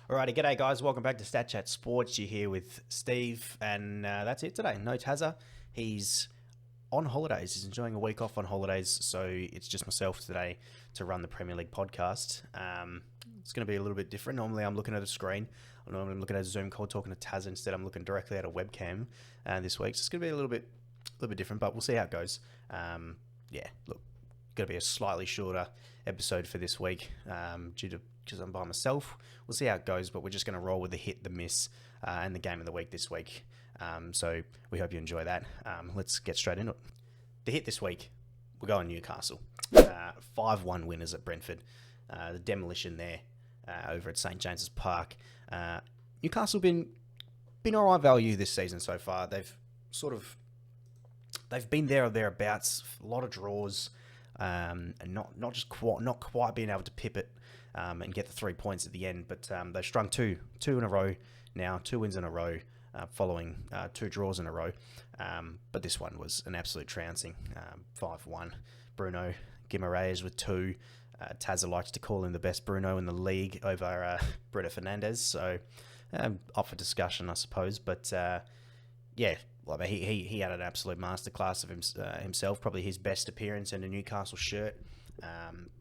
Alrighty, g'day guys, welcome back to Stat Chat Sports. You're here with Steve, and that's it today. No Tazza, he's on holidays. He's enjoying a week off on holidays, so it's just myself today to run the Premier League podcast. It's going to be a little bit different. Normally I'm looking at a screen. Normally I'm looking at a Zoom call talking to Tazza. Instead I'm looking directly at a webcam this week, so it's going to be a little bit different, but we'll see how it goes. Look, going to be a slightly shorter episode for this week because I'm by myself. We'll see how it goes, but we're just going to roll with the hit, the miss, and the game of the week this week. So we hope you enjoy that. Let's get straight into it. The hit this week, we're going Newcastle. 5-1 winners at Brentford. The demolition there over at St James's Park. Newcastle been all right value this season so far. They've been there or thereabouts. A lot of draws. And not quite being able to pip it and get the 3 points at the end, but they've strung two in a row now, 2 wins in a row, following 2 draws in a row. But this one was an absolute trouncing, 5-1. Bruno Guimaraes with 2. Tazza likes to call him the best Bruno in the league over Brito Fernandes, so up for discussion, I suppose. But he had an absolute masterclass of himself. Probably his best appearance in a Newcastle shirt.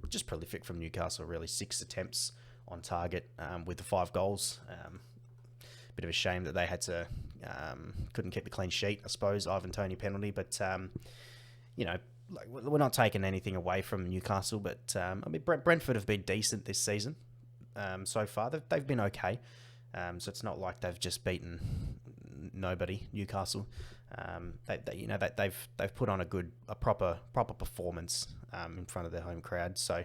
Just prolific from Newcastle, really. 6 attempts on target with the 5 goals. Bit of a shame that they had to couldn't keep the clean sheet, I suppose. Ivan Toney penalty, but we're not taking anything away from Newcastle. But Brentford have been decent this season so far. They've been okay. So it's not like they've just beaten nobody. Newcastle, they've put on a proper performance in front of their home crowd. So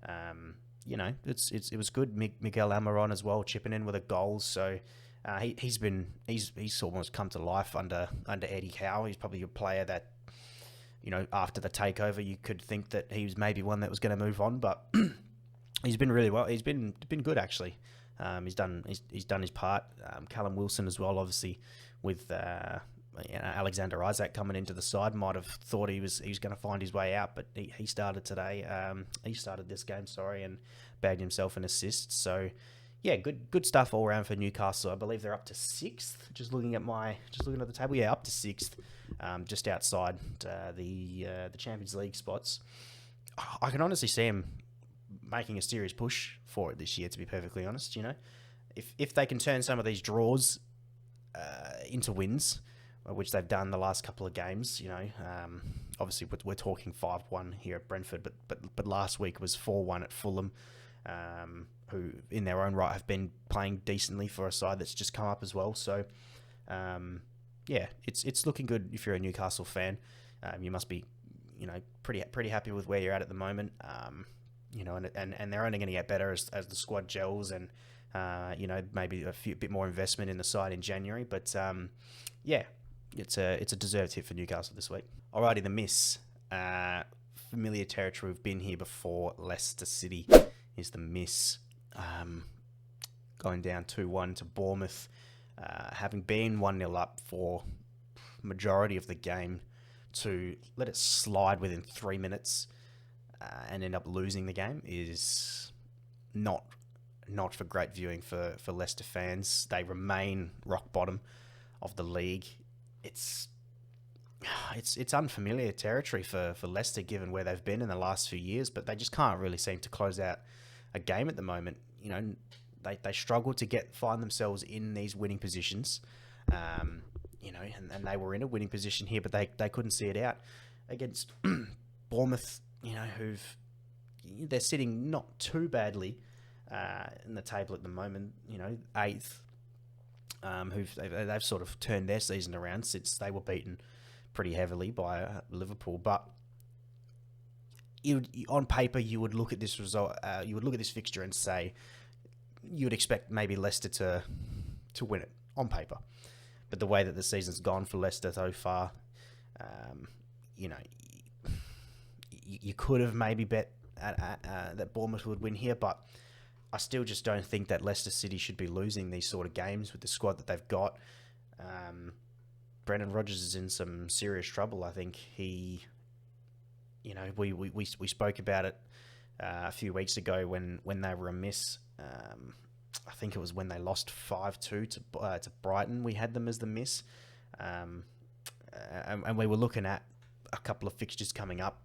it was good. Miguel Almiron as well, chipping in with a goal. So he's almost come to life under Eddie Howe. He's probably a player that after the takeover you could think that he was maybe one that was going to move on, but he's been really well. He's been good actually. He's done his part. Callum Wilson as well, obviously, with Alexander Isak coming into the side. Might have thought he was going to find his way out, but he started today. He started this game, and bagged himself an assist. So yeah, good stuff all around for Newcastle. I believe they're up to 6th. Just looking at the table, yeah, up to 6th, just outside the Champions League spots. I can honestly see him making a serious push for it this year, to be perfectly honest. If they can turn some of these draws into wins, which they've done the last couple of games, obviously we're talking 5-1 here at Brentford, but last week was 4-1 at Fulham, who in their own right have been playing decently for a side that's just come up as well. So it's looking good. If you're a Newcastle fan, you must be pretty happy with where you're at the moment. And they're only going to get better as the squad gels and, maybe a bit more investment in the side in January. But, it's a deserved hit for Newcastle this week. Alrighty, the miss. Familiar territory. We've been here before. Leicester City is the miss. Going down 2-1 to Bournemouth. Having been 1-0 up for majority of the game, to let it slide within 3 minutes and end up losing the game is not for great viewing for Leicester fans. They remain rock bottom of the league. It's unfamiliar territory for Leicester, given where they've been in the last few years, but they just can't really seem to close out a game at the moment. They struggle to find themselves in these winning positions. And they were in a winning position here, but they couldn't see it out against Bournemouth. They're sitting not too badly in the table at the moment. 8th. They've sort of turned their season around since they were beaten pretty heavily by Liverpool. But on paper, you would look at this result. You would look at this fixture and say you would expect maybe Leicester to win it on paper. But the way that the season's gone for Leicester so far, you could have maybe bet that Bournemouth would win here, but I still just don't think that Leicester City should be losing these sort of games with the squad that they've got. Brendan Rodgers is in some serious trouble. I think we spoke about it a few weeks ago when they were amiss. I think it was when they lost 5-2 to Brighton. We had them as the miss, and we were looking at a couple of fixtures coming up,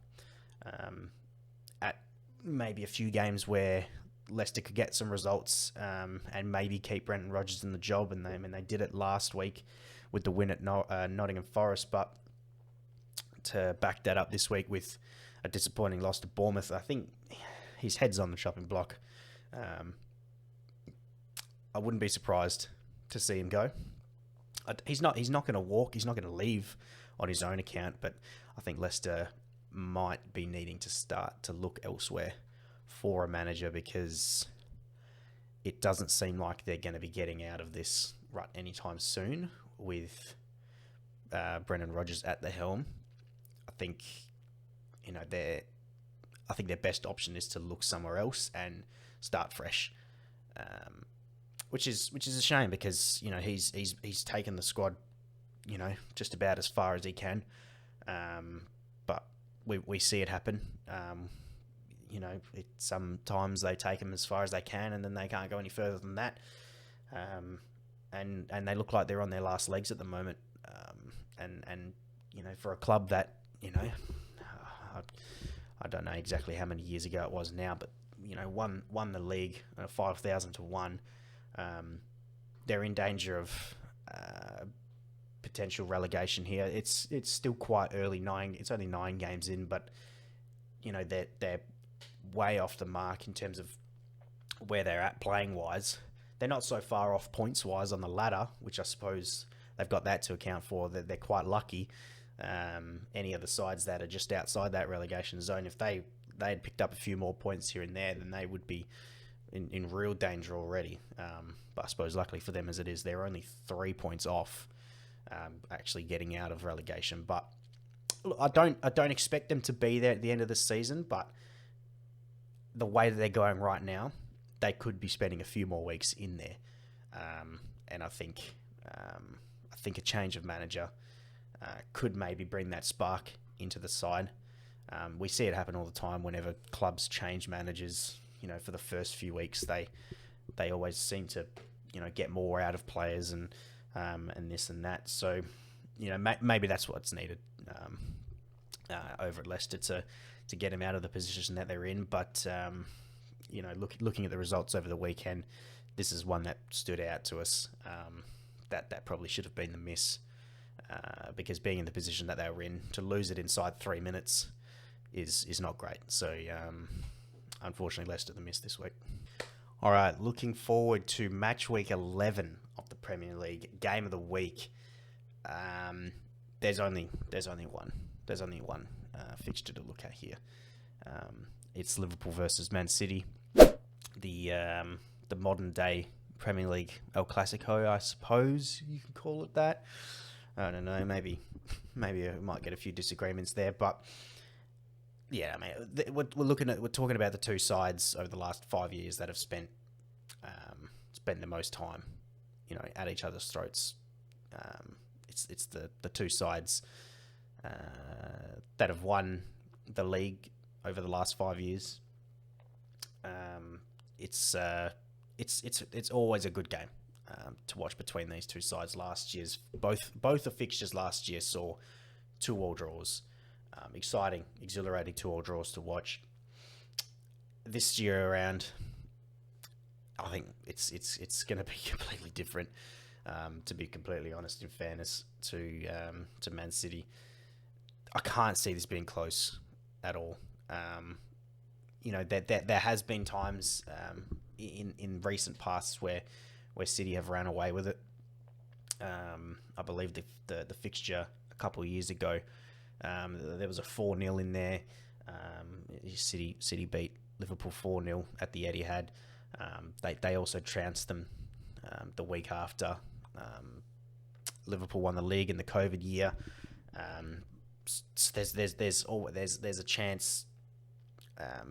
at maybe a few games where Leicester could get some results, and maybe keep Brendan Rodgers in the job, and they did it last week with the win at Nottingham Forest. But to back that up this week with a disappointing loss to Bournemouth, I think his head's on the chopping block. I wouldn't be surprised to see him go. He's not going to walk. He's not going to leave on his own account. But I think Leicester might be needing to start to look elsewhere for a manager, because it doesn't seem like they're going to be getting out of this rut anytime soon with Brendan Rodgers at the helm. I think their best option is to look somewhere else and start fresh. Which is a shame, because he's taken the squad just about as far as he can, but we see it happen. Sometimes they take him as far as they can, and then they can't go any further than that. And they look like they're on their last legs at the moment. And for a club that I don't know exactly how many years ago it was now, but won the league 5,000 to 1. They're in danger of potential relegation here. It's still quite early. It's only 9 games in, but they're way off the mark in terms of where they're at playing wise. They're not so far off points wise on the ladder, which I suppose they've got that to account for. They're quite lucky. Any of the sides that are just outside that relegation zone, if they had picked up a few more points here and there, then they would be in real danger already. But I suppose luckily for them as it is, they're only 3 points off actually getting out of relegation. But look, I don't expect them to be there at the end of the season, but the way that they're going right now, they could be spending a few more weeks in there. And I think a change of manager could maybe bring that spark into the side. We see it happen all the time whenever clubs change managers. For the first few weeks, they always seem to get more out of players and this and that. So maybe that's what's needed over at Leicester to get them out of the position that they're in. But looking at the results over the weekend, this is one that stood out to us. That probably should have been the miss, because being in the position that they were in, to lose it inside 3 minutes is not great. So unfortunately, Leicester the miss this week. All right, looking forward to Matchweek 11 of the Premier League, game of the week. There's only one fixture to look at here. It's Liverpool versus Man City, the modern day Premier League El Clasico, I suppose you can call it that. I don't know. Maybe I might get a few disagreements there, but yeah, I mean, we're talking about the two sides over the last 5 years that have spent the most time, at each other's throats. It's the two sides that have won the league over the last 5 years. It's always a good game to watch between these two sides. Last year's both the fixtures last year saw 2-2 draws. Exciting, exhilarating 2-2 draws to watch. This year around, I think it's going to be completely different. To be completely honest, in fairness to Man City, I can't see this being close at all. There has been times in recent pasts where City have ran away with it. I believe the fixture a couple of years ago, there was a 4-0 in there. City beat Liverpool 4-0 at the Etihad. They also trounced them the week after. Liverpool won the league in the COVID year. So there's a chance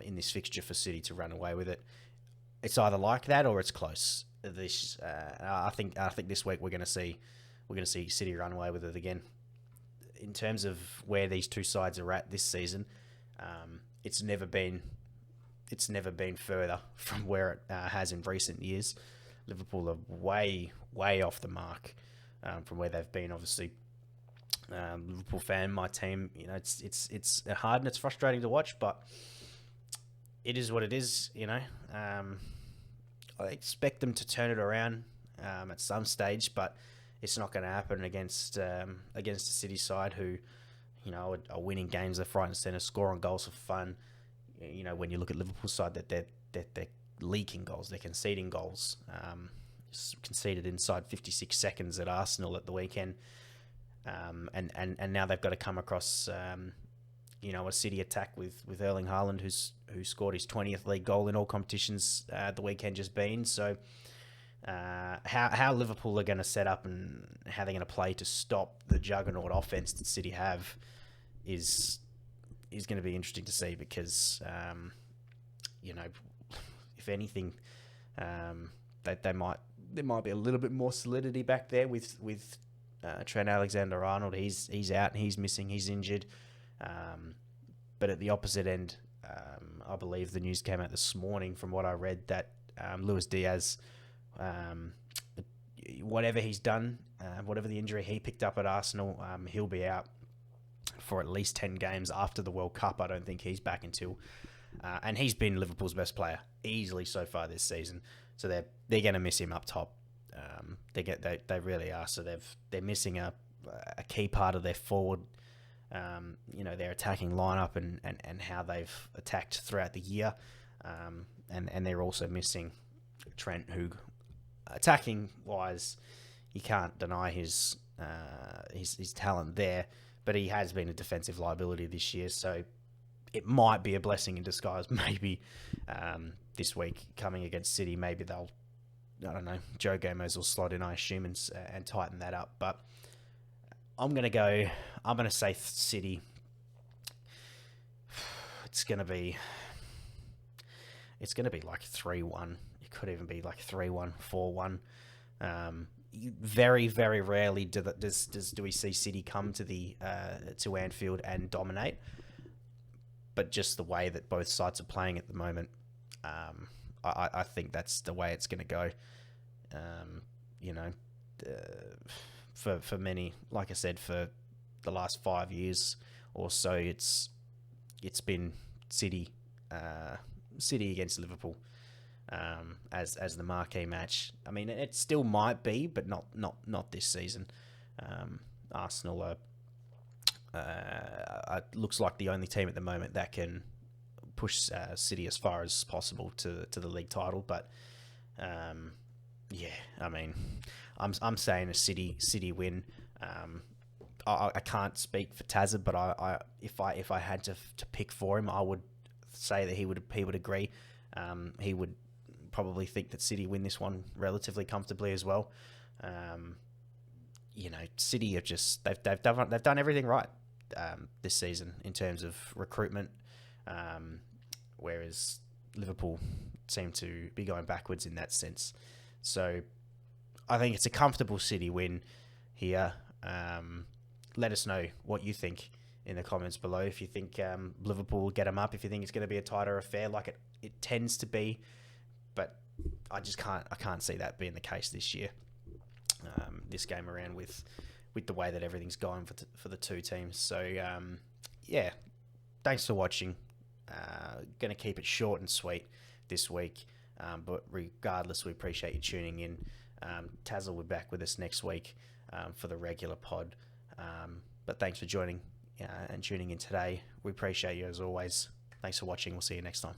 in this fixture for City to run away with it. It's either like that or it's close. I think this week we're going to see City run away with it again. In terms of where these two sides are at this season, it's never been further from where it has in recent years. Liverpool are way, way off the mark from where they've been. Obviously, Liverpool fan, my team. It's hard and it's frustrating to watch, but it is what it is. I expect them to turn it around at some stage, but it's not going to happen against the City side who, are winning games left, right, and centre, scoring goals for fun. When you look at Liverpool's side, that they're leaking goals, they're conceding goals. Conceded inside 56 seconds at Arsenal at the weekend, and now they've got to come across a City attack with Erling Haaland, who scored his 20th league goal in all competitions the weekend just been. So how Liverpool are going to set up and how they're going to play to stop the juggernaut offense that City have is going to be interesting to see, because if anything, there might be a little bit more solidity back there with Trent Alexander-Arnold. He's out, he's missing, he's injured. But at the opposite end, I believe the news came out this morning from what I read that Luis Diaz, whatever he's done, whatever the injury he picked up at Arsenal, he'll be out for at least 10 games after the World Cup. I don't think he's back until... and he's been Liverpool's best player easily so far this season. So they're going to miss him up top. They really are. So they're missing a key part of their forward, their attacking lineup and how they've attacked throughout the year. And they're also missing Trent, who, attacking wise, you can't deny his talent there, but he has been a defensive liability this year. So it might be a blessing in disguise. Maybe this week coming against City, maybe they'll, I don't know, Joe Gomez will slot in, I assume, and tighten that up. But I'm going to say City. It's going to be like 3-1. It could even be like 3-1, 4-1. Very, very rarely do we see City come to Anfield and dominate. But just the way that both sides are playing at the moment, I think that's the way it's going to go. For many, like I said, for the last 5 years or so, it's been City against Liverpool as the marquee match. I mean, it still might be, but not this season. Arsenal looks like the only team at the moment that can push City as far as possible to the league title. But I mean, I'm saying a City win. I can't speak for Tazza, but if I had to pick for him, I would say that he would agree. He would probably think that City win this one relatively comfortably as well. City have just they've done everything right this season in terms of recruitment, whereas Liverpool seem to be going backwards in that sense. So I think it's a comfortable City win here. Let us know what you think in the comments below. If you think Liverpool will get them up, if you think it's going to be a tighter affair like it tends to be, but I can't see that being the case this year. This game around with the way that everything's going for the two teams. So thanks for watching. Going to keep it short and sweet this week, but regardless, we appreciate you tuning in. Taz will be back with us next week for the regular pod. But thanks for joining and tuning in today. We appreciate you as always. Thanks for watching. We'll see you next time.